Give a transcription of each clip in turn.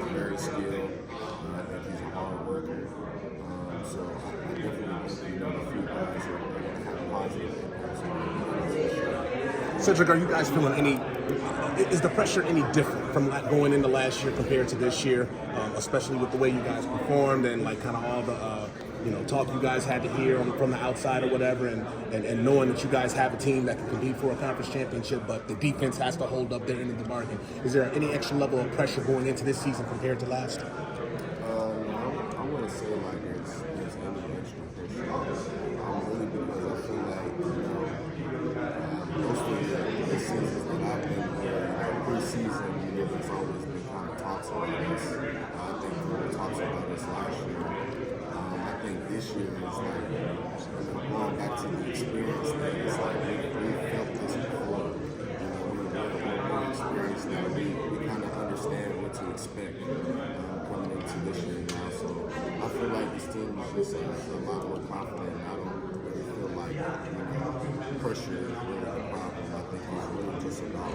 he's very skilled. I think he's a hard worker. So I definitely think the few guys are going to have positive impacts. Cedric, are you guys feeling any? Is the pressure any different from like going into last year compared to this year, especially with the way you guys performed and like kind of all the talk you guys had to hear from the outside or whatever, and knowing that you guys have a team that can compete for a conference championship, but the defense has to hold up their end of the bargain. Is there any extra level of pressure going into this season compared to last? I wouldn't say like there's any extra pressure. Really because I feel like most of the seasons that I've been here, preseason, there's always been kind of talks about this. I think there were talks about this last year. I think this year is like going back to the experience thing. It's like we felt this before. We're more experienced now. We kind of understand what to expect coming into this year now. So I feel like this team is just a lot more confident. I don't really feel like pressure is really a problem. I think it's really just about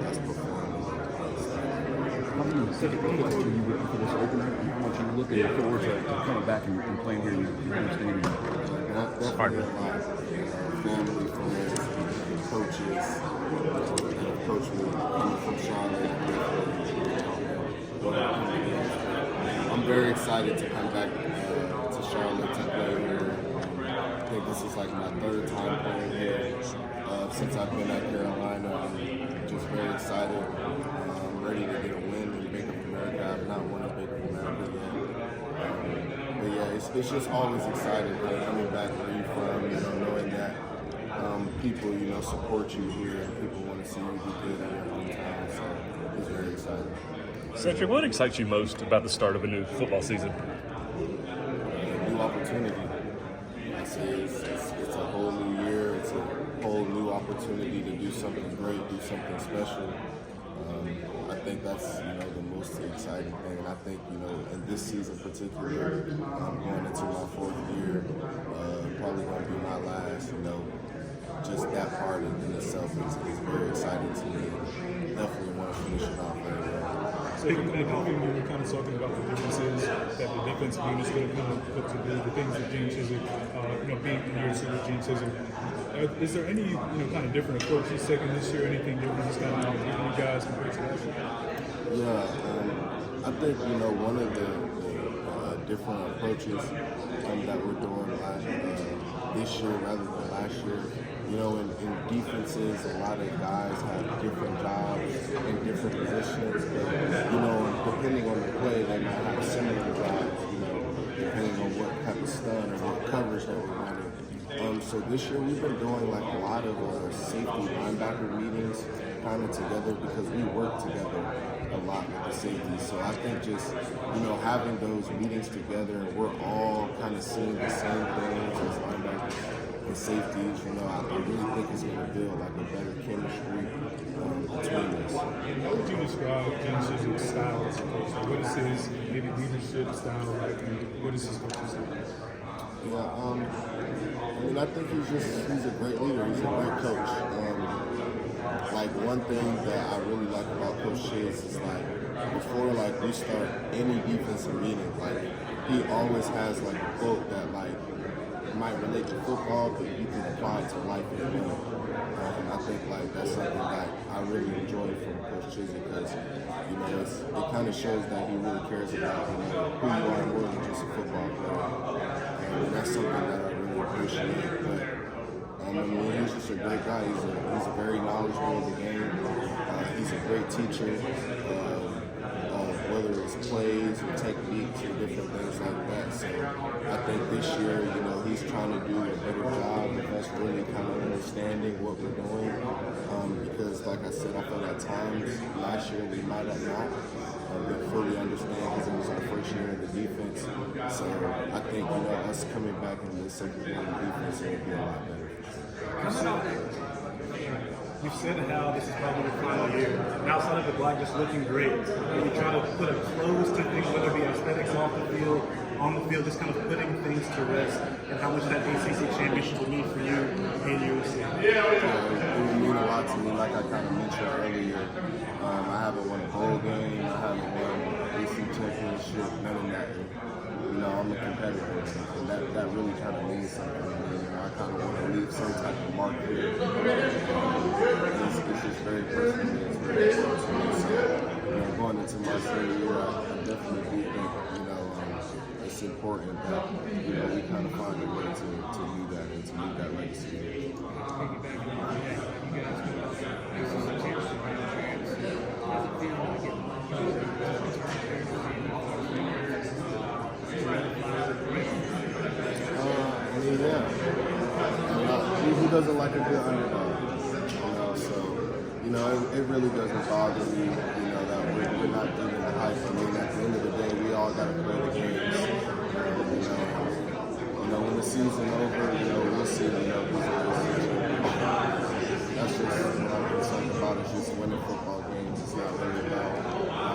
us performing. Cedric, what question you were for this opener and how much you're looking forward to coming back and playing here in your home stadium? Definitely a lot. Family, friends, coaches, coach me coming from Charlotte. I'm very excited to come back to Charlotte to play here. I think this is like my third time playing here since I've been at Carolina. I'm just very excited. I'm ready to get a win in Breakout America. I've not won a Breakout America yet. But yeah, it's just always exciting coming back where you're from, knowing that people, support you here and people want to see you do good in your hometown. So it's very exciting. Cedric, what excites you most about the start of a new football season? A new opportunity. I say it's a whole new year. It's a whole new opportunity to do something great, do something special. I think that's the most exciting thing, and I think in this season particularly, going into my fourth year, probably going to be my last. Just that part in itself is very exciting to me. Definitely want to finish it off very well. So in the coffee, we were kind of talking about the differences that the defense unit is going to come up to do, the things that Gene Chisholm, being in your with Gene Chisholm. Is there any kind of different approach he's taking this year? Anything different he's kind of giving you guys compared to last year? Yeah, I think one of the different approaches that we're doing this year rather than last year. In defenses, a lot of guys have different jobs in different positions, but depending on the play, they might have similar jobs. Depending on what type of stun or what coverage that we're running. So this year we've been doing like a lot of safety linebacker meetings kind of together because we work together a lot with the safeties. So I think just having those meetings together and we're all kind of seeing the same things as linebackers and safeties, I really think it's going to build like a better chemistry between us. How would you describe Gene Chisholm's style as a coach? What is his maybe leadership style like, and what is his coaching style? Yeah, I think he's a great leader. He's a great coach. Like one thing that I really like about Coach Chiz is like before we start any defensive meeting, he always has a quote that might relate to football, but you can apply it to life as well. And I think that's something that I really enjoy from Coach Chiz because it kind of shows that he really cares about who you are more than just a football player. And that's something that I really appreciate. But he's just a great guy. He's a very knowledgeable of the game. He's a great teacher. Whether it's plays or techniques or different things like that. So I think this year, he's trying to do a better job of us really kind of understanding what we're doing. Because like I said, I felt at times last year we might have not been fully understand because it was our first year in the defense. So I think, us coming back in the second year in the defense will be a lot better. You said how this is probably the final year. And outside of the block just looking great, you try to put a close to things, whether it be aesthetics off the field, on the field, just kind of putting things to rest, and how much that ACC championship would mean for you and USC. It would mean a lot to me, like I kind of mentioned earlier. I haven't won a bowl game. I haven't won shit, none of that. You know, I'm a competitor, and that really kind of means something to me. You know, I kind of want to leave some type of mark here. It's just very personal. It's very important to me. So, you know, going into my senior year, I definitely do think, you know, it's important that, you know, we kind of find a way to do that and to leave that legacy. Who doesn't like a good underdog? You know, so, you know, it really doesn't bother me, you know, that we're not giving the hype. I mean, at the end of the day, we all got to play the games. You know, when the season's over, you know, we'll see, you know, that's just what I'm concerned about, is just winning football games. It's not really about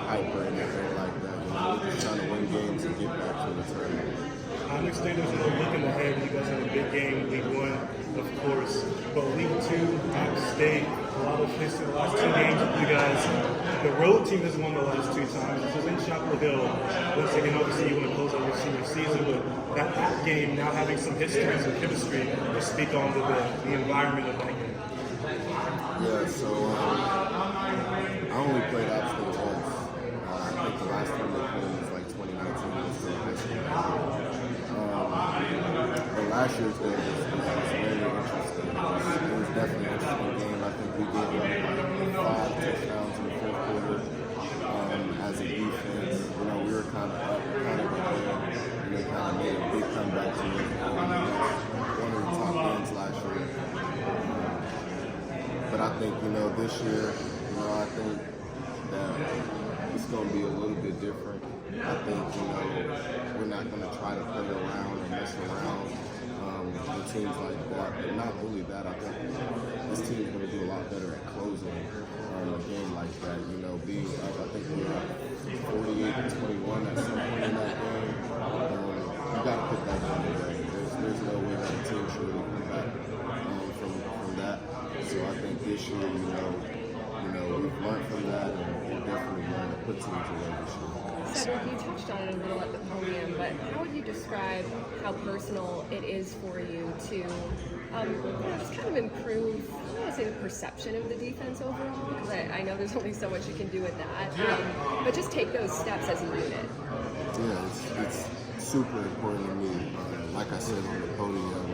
hype or anything like that. You know, we're just trying to win games and get back to the tournament. I understand there's no looking ahead. You guys have a big game, League One, of course, but League Two, App State, a lot of history, the last 2 games with you guys. The road team has won the last 2 times. This is in Chapel Hill. Once again, obviously, you want to close out your senior season, but that game now having some history and some chemistry to speak on the environment of that game. Yeah, so I only played App State once. I think the last time they played was like 2019. It was still high school. But last year's game was very interesting. It was definitely an interesting game. I think we gave up like 5 touchdowns in the fourth quarter as a defense. You know, we were kind of up, kind of ahead, and they kind of made a big comeback to it. One of the top games last year. But I think, you know, this year, you know, I think that it's going to be a little bit different. I think, you know, we're not going to try to play around and mess around with teams like that. But not only that, I think this team is going to do a lot better at closing a game like that. You know, being up, I think we were up 48-21 at some point in that game. You got to put that on the way. There's no way that the team should really come back from that. So I think this year, you know, we've learned from that, and we're definitely going to put teams away this year. Cedric, you touched on it a little at the podium, but how would you describe how personal it is for you to just kind of improve, I don't want to say the perception of the defense overall, because I know there's only so much you can do with that, but just take those steps as a unit. Yeah, it's super important to me. Like I said on the podium,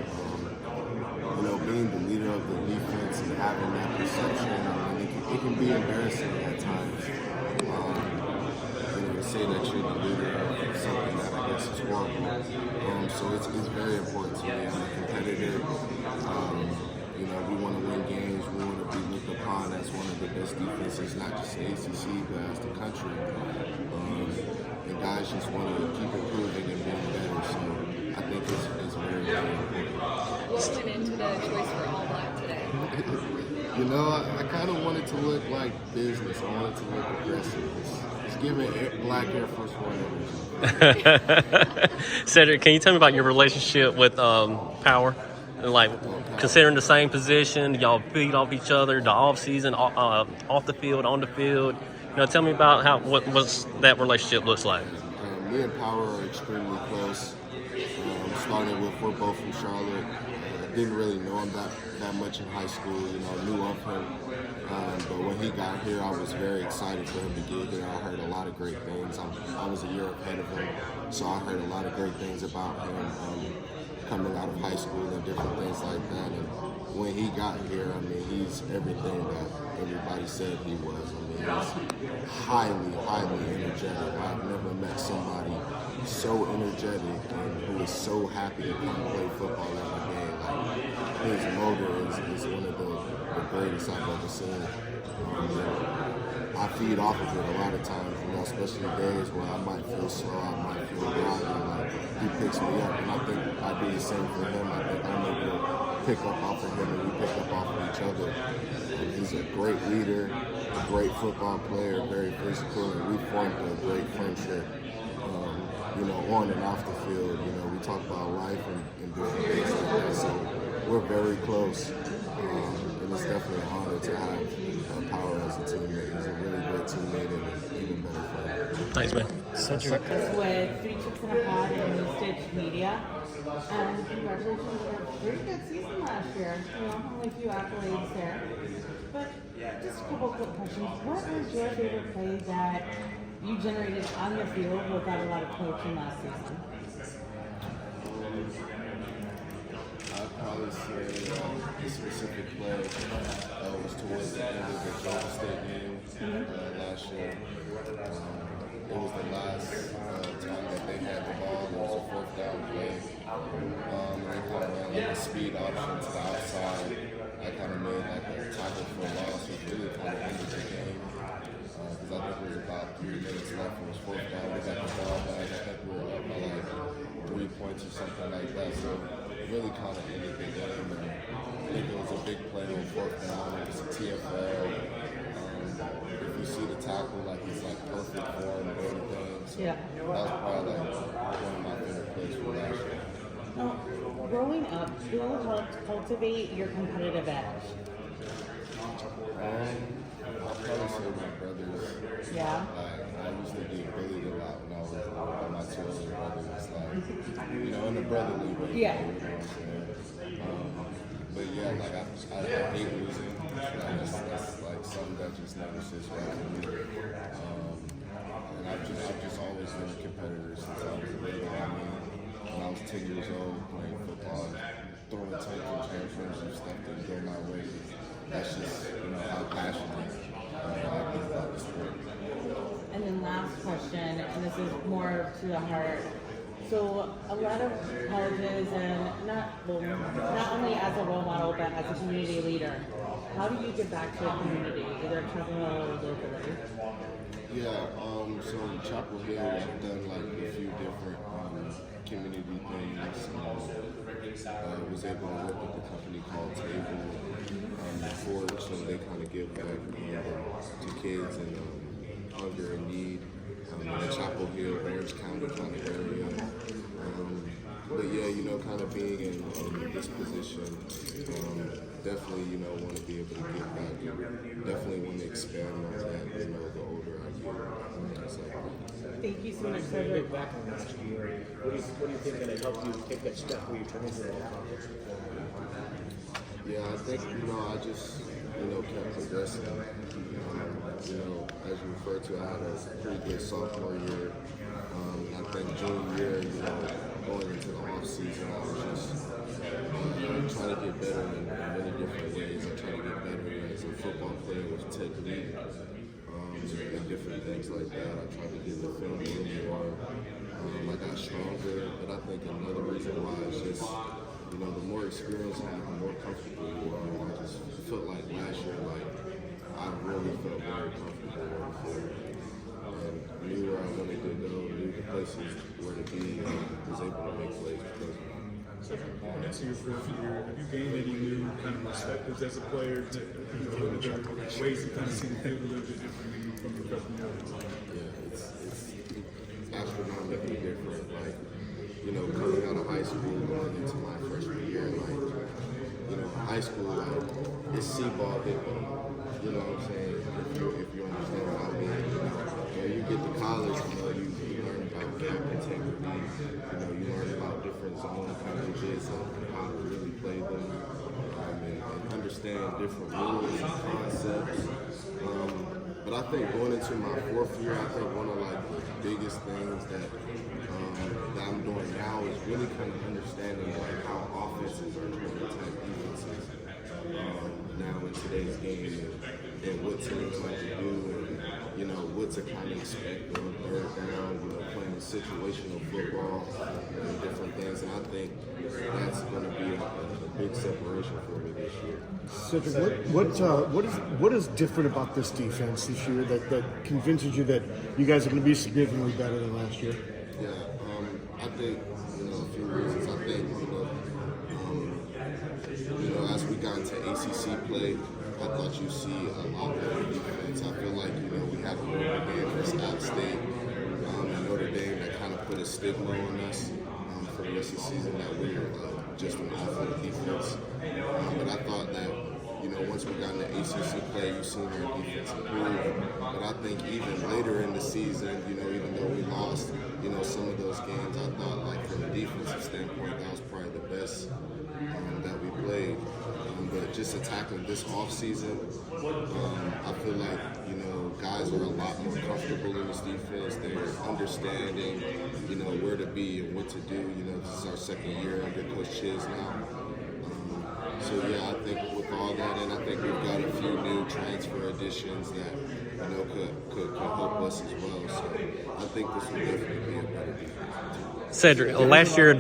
you know, being the leader of the defense and having that perception, I mean, it can be embarrassing at times. Say that you're the leader of something that I guess is horrible. So it's very important to me. I'm a competitor. You know, we want to win games. We want to be looked upon as one of the best defenses, not just the ACC, but as the country. And guys just want to keep improving and being better. So I think it's very, very important. What went into the choice for all black today? You know, I kind of wanted to look like business. I wanted to look aggressive. It's giving black Air Force One energy. Cedric, can you tell me about your relationship with Power? And like, considering the same position, y'all feed off each other, the off season, off the field, on the field. You know, tell me about what that relationship looks like. Me and Power are extremely close. Started with, we're both from Charlotte. Didn't really know him that much in high school, you know, knew of him. But when he got here, I was very excited for him to get here. I heard a lot of great things. I was a year ahead of him, so I heard a lot of great things about him coming out of high school and different things like that. And when he got here, I mean, he's everything that everybody said he was. I mean, he's highly, highly energetic. I've never met somebody so energetic and who is so happy to come play football every day. Like, his motor is one of the greatest I've ever seen. I feed off of it a lot of times, you know, especially days where I might feel slow, I might feel groggy. Like, he picks me up, and I think I do the same for him. I think I'm able to pick up off of him, and we pick up off of each other. He's a great leader, a great football player, very physical, and we formed a great friendship. You know, on and off the field, you know, we talk about life and different things like that. So we're very close, and it's definitely an honor to have Power as a teammate. He's a really great teammate and an even better Thanks, man. Cedric. With 3 chips in a pod and New Stitch Media. And congratulations on a pretty good season last year. Only a few accolades there. But just a couple quick questions. What was your favorite play that you generated on the field without a lot of coaching last season? I'd probably say the specific play was towards the end of the Georgia State game last year. It was the last time that they had the ball. It was a 4th down play. They kind of ran like a speed option to the outside. I kind of made like a tackle for a loss, which really kind of ended the game. Because I think it was about 3 minutes left. It was 4th down. We got the ball back. I think we were up by like 3 points or something like that. So it really kind of ended the game. And I think it was a big play on 4th down. It was a TFL. If you see the tackle, like it's like perfect form and everything. So Yeah. that was probably like one of my favorite plays from last year. Growing up, who helped cultivate your competitive edge? I'll probably say my brothers. Yeah. I used to get bullied a lot when I was with my 2 older brothers. Like, in the brotherly way. Yeah. You know what I'm saying? But yeah, like I hate losing. That's like something that just never sits right with me. And I've just always been a competitor since I was little. I mean, when I was 10 years old playing football, throwing tantrums and stuff didn't go my way. That's just how passionate I am about the sport. And then last question, and this is more to the heart. So a lot of colleges, and not only as a role model, but as a community leader, how do you give back to a community, either at Chapel Hill or locally? Yeah, so in Chapel Hill, I've done like a few different community things. Was able to work with a company called Table before, so they kind of give back to kids and hunger and need in the Chapel Hill, Orange County kind of area. But yeah, kind of being in this position, definitely, want to be able to give back. Definitely want to expand on that, the older I get. So. Thank you so much, Look Cedric. back on last year, what do you think that helped you take that step where you turned into that accomplishment? Yeah, I think, I just, kept progressing. As you referred to, I had a pretty good sophomore year. I think junior year, going into the off season, I was just trying to get better in many different ways. I tried to get better as a football player with technique and different things like that. I tried to get the film a little more. I got stronger, but I think another reason why is just, the more experience you have, the more comfortable you are. I just felt like last year, I really felt very comfortable on the field. And knew where I wanted to go, knew the places where to be, and was able to make plays because of it. So, next to your fourth year, have you gained any new kind of perspectives as a player? Ways to kind of see the field a little bit differently from your freshman year? Yeah, it's astronomically different. Coming out of high school, going into my freshman year, high school, it's C-ball different. You know what I'm saying? If you understand what I mean. When you get to college, you learn about gap integrity. You learn about different zone coverages and how to really play them, and understand different rules and concepts. But I think going into my fourth year, I think one of the biggest things that I'm doing now is really kind of understanding how offenses are trying to attack defenses now in today's game, and what teams like to do, and what to kind of expect on third down, playing situational football and different things. And I think that's going to be a big separation for me this year. Cedric, what is different about this defense this year that convinces you that you guys are going to be significantly better than last year? Yeah, I think a few reasons. I think as we got into ACC play, I thought you see a lot better defense. I feel like we had a little game against App State and Notre Dame that kind of put a stigma on us for the rest of the season that we were just an awful defense. But I thought that once we got in the ACC play, you've seen our defense improve. But I think even later in the season, even though we lost, some of those games, I thought, like, from a defensive standpoint, that was probably the best that we played. But just attacking this offseason, I feel like, guys are a lot more comfortable in this defense. They're understanding, where to be and what to do. This is our second year under Coach Chiz now. So, yeah, I think with all that, and I think we've got a few new transfer additions that, could help us as well. So I think this will definitely be a better defense. Cedric, last year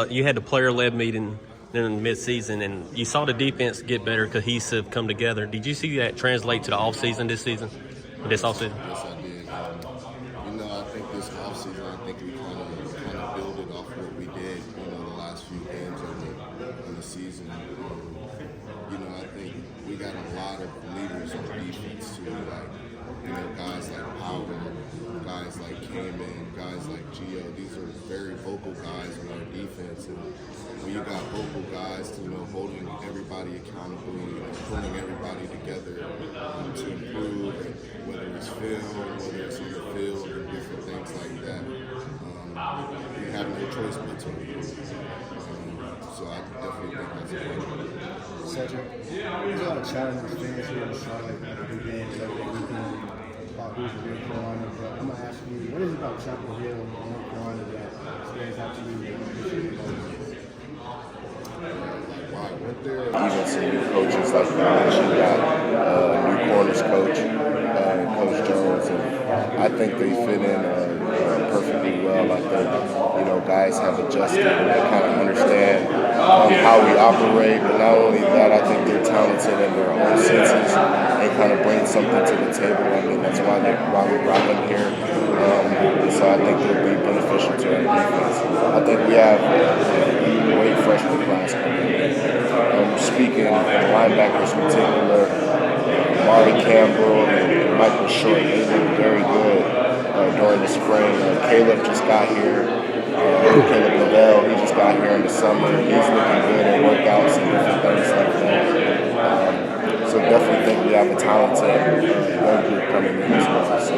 you had the player-led meeting in mid-season, and you saw the defense get better, cohesive, come together. Did you see that translate to the offseason this season? This offseason? Yes, I did. I think this offseason, I think we kind of built off what we did, the last few games of the season. I think we got a lot of leaders on defense too, like, guys like Power, guys like Kamen, guys like Gio. These are very vocal guys on our defense, and when you got vocal guys, holding everybody accountable, pulling everybody together to improve, whether it's film, whether it's on the field, and different things like that. We have no choice but to improve. So I definitely think that's important. Cedric, there's a lot of challenging fans here in Charlotte at the big games every weekend about who's the real Carolina. But I'm gonna ask you, what is it about Chapel Hill and North Carolina that stands out to you? Wow, went there. Even some new coaches like you got new corners coach, Coach Jones, and I think they fit in perfectly well. I think guys have adjusted and they kind of understand how we operate. But not only that, I think they're talented in their own senses and kind of bring something to the table. I mean, that's why we brought them here. So I think they'll be beneficial to our defense. I think we have a great freshman class coming in. Speaking of linebackers in particular, Marvin Campbell and Michael Short, they look very good during the spring. Caleb just got here. Caleb Lavelle, he just got here in the summer. He's looking good in workouts and different things like that. So definitely think we have a talented young group coming in as well. So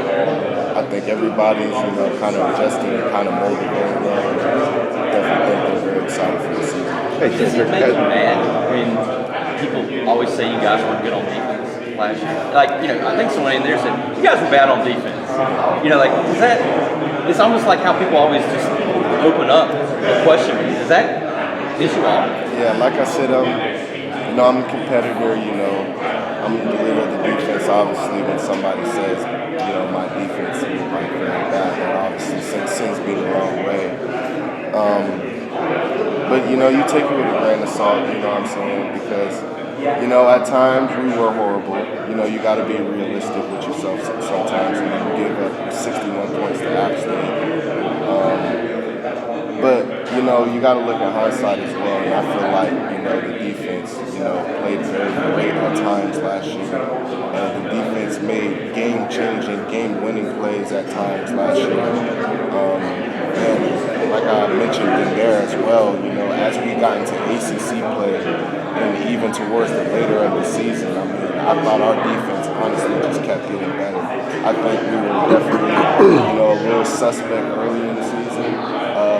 I think everybody's, kind of adjusting and kind of molding very well. Definitely think they're very excited for the season. Does it make you mad? I mean, people always say you guys weren't good on defense last year. I think someone in there said, you guys were bad on defense. Is that, it's almost like how people always just open up the question. Is that issue on? Yeah, like I said, I'm a competitor, I'm the leader of the defense. Obviously, when somebody says, my defense is very bad, that obviously sends me the wrong way. But, you take it with a grain of salt, you know what I'm saying? Because, at times we were horrible. You got to be realistic with yourself sometimes. You give up 61 points to App State. But, you got to look at hindsight as well. And I feel like, the defense, played very great at times last year. The defense made game-changing, game-winning plays at times last year. And like I mentioned in there as well, as we got into ACC play and even towards the later of the season, I thought our defense honestly just kept getting better. I think we were definitely, a little suspect early in the season,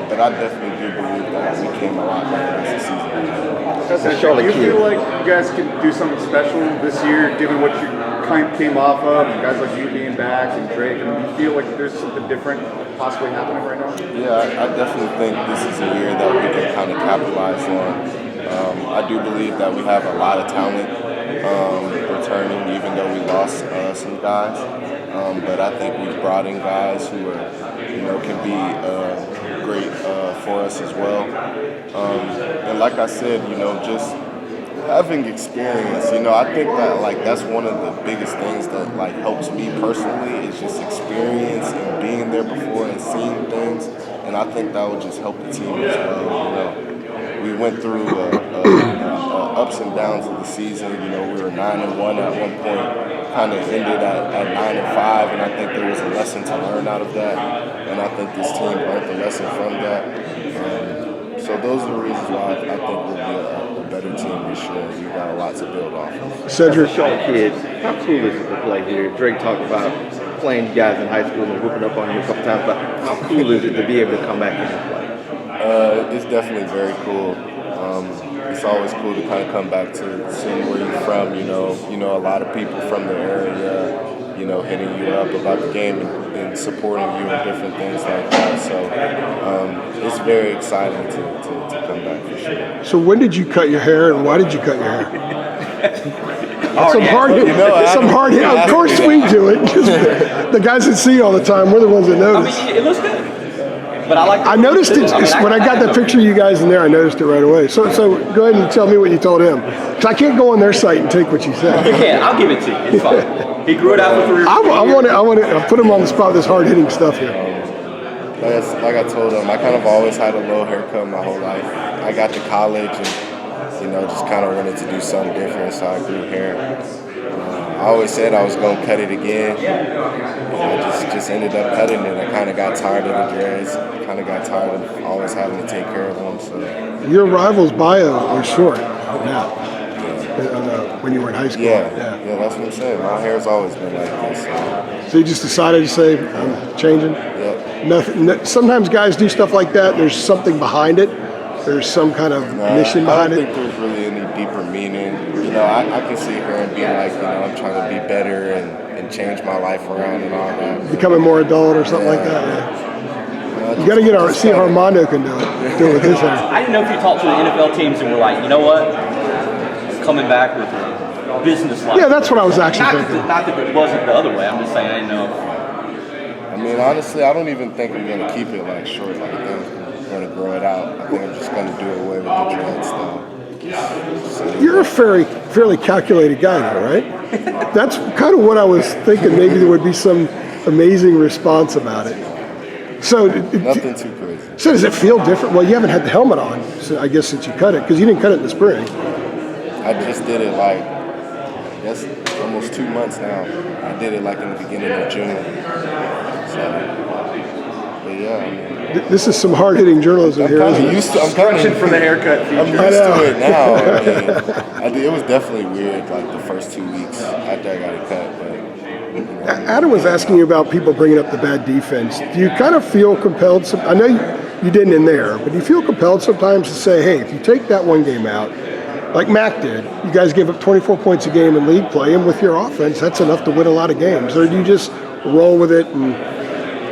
but I definitely do believe that we came a lot better as the season went. Do you feel like you guys can do something special this year, given what you came off of, and guys like you being back and Drake? Do you feel like there's something different possibly happening right now? Yeah, I definitely think this is a year that we can kind of capitalize on. I do believe that we have a lot of talent returning, even though we lost some guys. But I think we've brought in guys who are, can be great for us as well. And like I said, just having experience, I think that that's one of the biggest things that helps me personally is just experience and being there before and seeing things. And I think that would just help the team as well. We went through ups and downs of the season. We were 9-1 at one point, kind of ended at 9-5, and I think there was a lesson to learn out of that. And I think this team learned the lesson from that. So those are the reasons why I think we'll be a better team this year. We got a lot to build off of. Cedric. As a Shaw kid, how cool is it to play here? Drake talked about playing you guys in high school and whooping up on you a couple times, but how cool is it to be able to come back in and play? It's definitely very cool. It's always cool to kind of come back to seeing where you're from. You know, a lot of people from the area, hitting you up about the game and supporting you and different things like that. So it's very exciting to come back for sure. So when did you cut your hair, and why did you cut your hair? Some hard hair. Of course we do it. The guys that see you all the time, we're the ones that notice. I mean, it looks good. But I noticed it when I got the picture of you guys in there. I noticed it right away. So go ahead and tell me what you told him, because I can't go on their site and take what you said. You can. I'll give it to you. It's fine. He grew it out for 3 years. I want to put him on the spot with this hard hitting stuff here. Like I told him, I kind of always had a low haircut my whole life. I got to college and just kind of wanted to do something different, so I grew hair. I always said I was going to cut it again. I just ended up cutting it. I kind of got tired of the dreads. Kind of got tired of always having to take care of them. So your rival's bio was short now. When you were in high school. Yeah, that's what I'm saying. My hair's always been like this. So you just decided to say, I'm changing? Yep. Nothing. Sometimes guys do stuff like that. There's something behind it. There's some kind of mission behind it. I don't think there's really any deeper meaning. I can sit here and be like, I'm trying to be better and change my life around and all that. Becoming more adult or something like that. Yeah. You got to see if Armando can do it with his hair. I didn't know if you talked to the NFL teams and were like, you know what, I'm coming back with a business life. Yeah, that's what I was actually thinking. Not that it wasn't the other way. I'm just saying I didn't know. I mean, honestly, I don't even think I'm going to keep it like short like that. I'm going to grow it out. I think I'm just going to do away with the dread stuff. You're a fairly calculated guy, though, right? That's kind of what I was thinking. Maybe there would be some amazing response about it. So nothing too crazy. So does it feel different? Well, you haven't had the helmet on, so I guess since you cut it, because you didn't cut it in the spring. I just did it I guess almost 2 months now. I did it in the beginning of June. So, but yeah, I mean, this is some hard-hitting journalism here. I'm kind of used to it now. I mean, it was definitely weird, the first 2 weeks after I got it cut, but. Adam was asking you about people bringing up the bad defense. Do you kind of feel compelled? I know you didn't in there, but do you feel compelled sometimes to say, hey, if you take that one game out, like Mac did, you guys gave up 24 points a game in league play, and with your offense, that's enough to win a lot of games? Or do you just roll with it and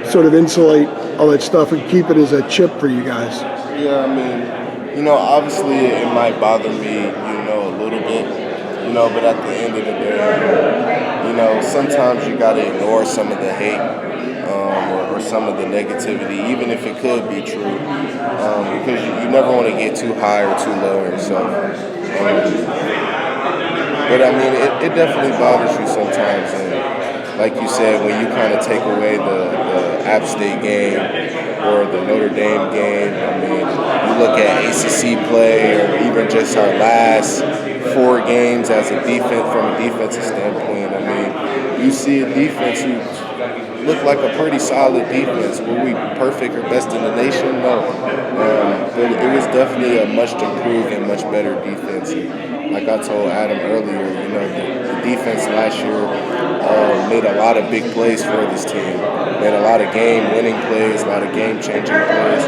sort of insulate all that stuff and keep it as a chip for you guys? Yeah, I mean, obviously it might bother me, a little bit, but at the end of the day, sometimes you got to ignore some of the hate or some of the negativity, even if it could be true, because you never want to get too high or too low in yourself. But I mean, it definitely bothers you sometimes, and like you said, when you kind of take away the App State game or the Notre Dame game, I mean, you look at ACC play or even just our last 4 games as a defense, from a defensive standpoint, I mean, you see a defense who looked like a pretty solid defense. Were we perfect or best in the nation? No. But it was definitely a much improved and much better defense. And like I told Adam earlier, the defense last year made a lot of big plays for this team. Made a lot of game-winning plays, a lot of game-changing plays.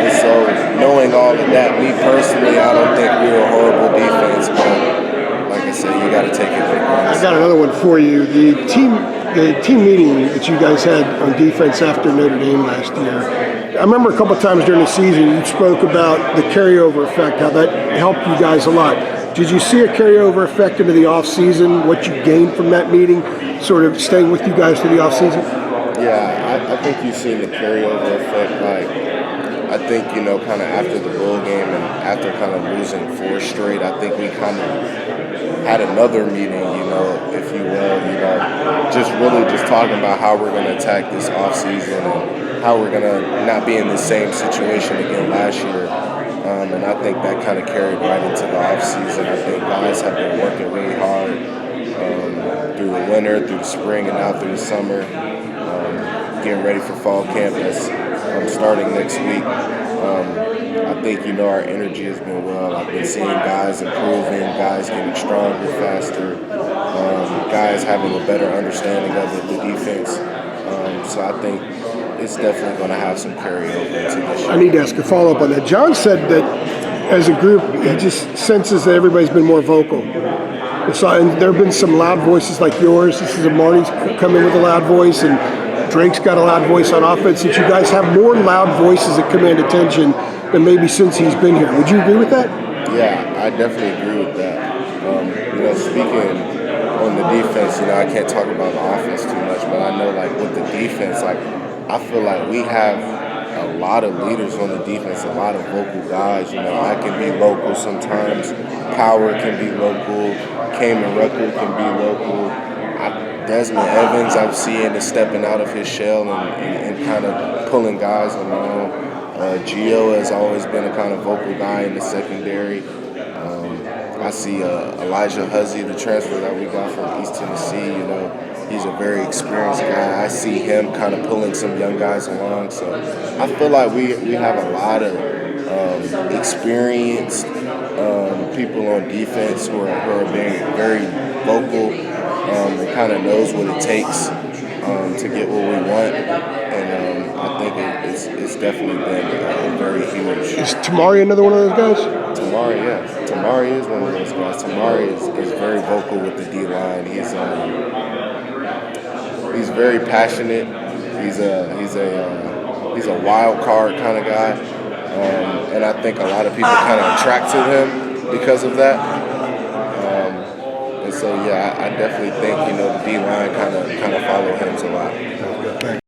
And so knowing all of that, me personally, I don't think we were a horrible defense, but like I said, you got to take it with grace. I got another one for you. The team meeting that you guys had on defense after Notre Dame last year, I remember a couple of times during the season you spoke about the carryover effect, how that helped you guys a lot. Did you see a carryover effect into the offseason, what you gained from that meeting, sort of staying with you guys through the offseason? Yeah, I think you've seen the carryover effect. I think, kind of after the bowl game and after kind of losing 4 straight, I think we kind of had another meeting, if you will, just really just talking about how we're going to attack this offseason and how we're going to not be in the same situation again last year. And I think that kind of carried right into the offseason. I think guys have been working really hard through the winter, through the spring, and now through the summer, getting ready for fall camp that's starting next week. I think, our energy has been well. I've been seeing guys improving, guys getting stronger, faster, guys having a better understanding of the defense. So I think it's definitely going to have some carryover into this year. I need to ask a follow-up on that. John said that as a group, he just senses that everybody's been more vocal. So, and there have been some loud voices like yours. This is Marty's come in with a loud voice, and Drake's got a loud voice on offense. That you guys have more loud voices that command attention than maybe since he's been here. Would you agree with that? Yeah, I definitely agree with that. Speaking on the defense, I can't talk about the offense too much, but I know, like, with the defense, like, I feel like we have a lot of leaders on the defense, a lot of vocal guys. I can be local sometimes. Power can be local. Kamen Rucker can be local. Desmond Evans, I'm seeing is stepping out of his shell and kind of pulling guys along. Gio has always been a kind of vocal guy in the secondary. I see Elijah Huzzy, the transfer that we got from East Tennessee. He's a very experienced guy. I see him kind of pulling some young guys along. So I feel like we have a lot of experienced people on defense who are being very vocal and kind of knows what it takes to get what we want. And I think it's definitely been very huge. Is Tamari another one of those guys? Tamari, yeah. Tamari is one of those guys. Tamari is very vocal with the D-line. He's very passionate. He's a wild card kind of guy, and I think a lot of people kind of attract to him because of that. And so, yeah, I definitely think the D-line kind of follow him a lot.